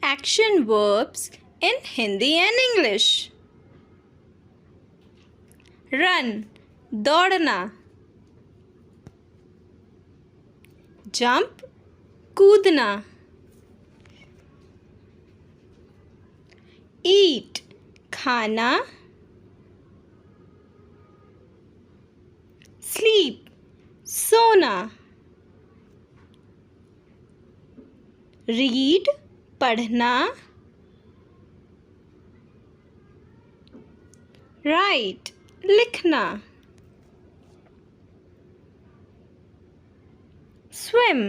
action verbs in Hindi and English. Run, दौड़ना. Jump, कूदना. Eat, खाना. Sleep, सोना. Read, पढ़ना. Write, लिखना. Swim,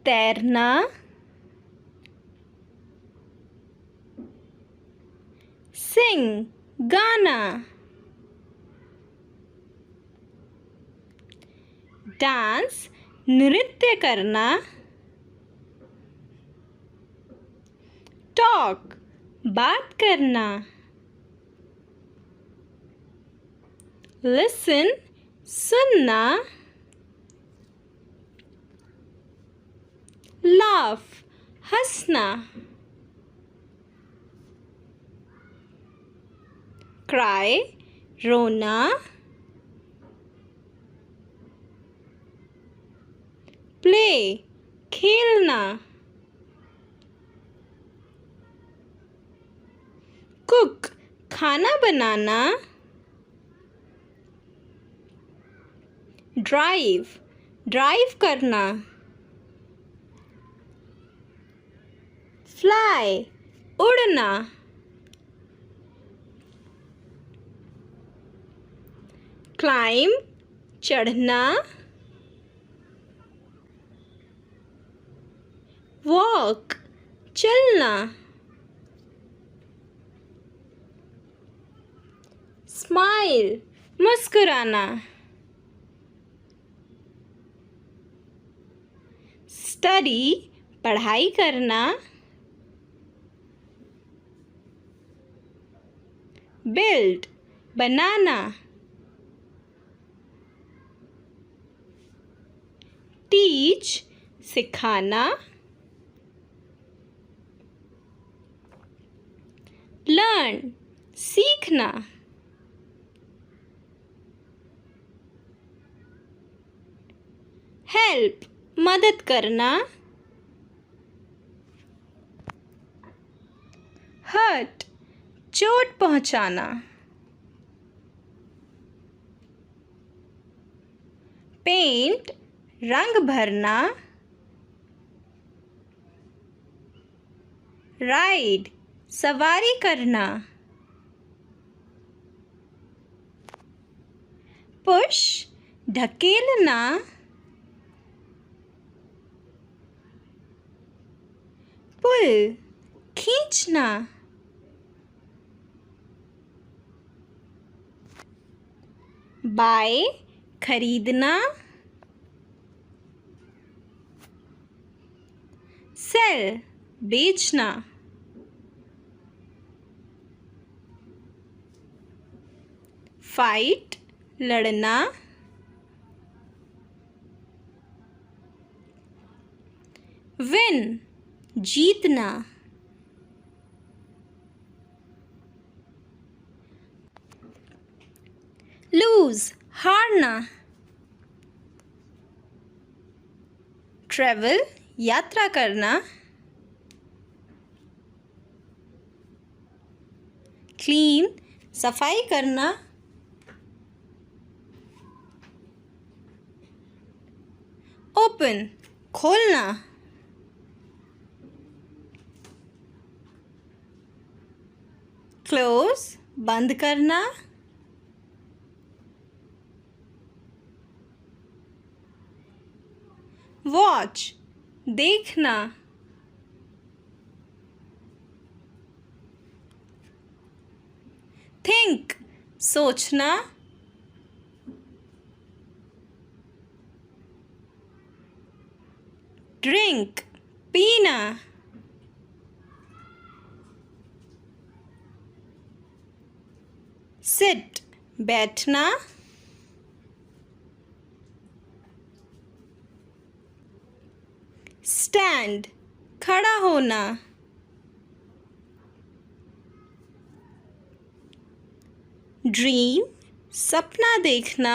तैरना. Sing, गाना. Dance, नृत्य करना. Talk, बात करना. Listen, सुनना. Laugh, हंसना. Cry, रोना. Play, खेलना. Cook, खाना बनाना. Drive, ड्राइव करना. Fly, उड़ना. Climb, चढ़ना. Walk, चलना. Smile, मुस्कुराना. Study, पढ़ाई करना. Build, बनाना. Teach, सिखाना. Learn, सीखना. Help, मदद करना. Hurt, चोट पहुंचाना. Paint, रंग भरना. Ride, सवारी करना. Push, ढकेलना. Pull, खींचना. Buy, खरीदना. Sell, बेचना. Fight, लड़ना. Win, जीतना. Lose, हारना. Travel, यात्रा करना. Clean, सफाई करना. Open, खोलना. Close, बंद करना. Watch, देखना. Think, सोचना. Drink, पीना. Sit, बैठना. Stand, खड़ा होना. ड्रीम सपना देखना,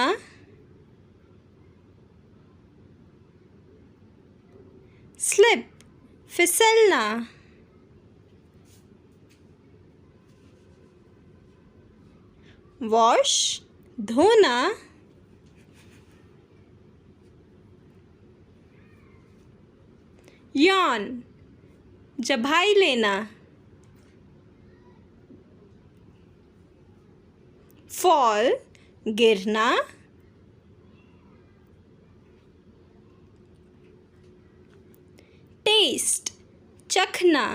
स्लिप फिसलना, वॉश धोना, यॉन जभाई लेना, फॉल गिरना, टेस्ट चखना।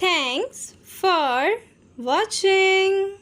Thanks for watching.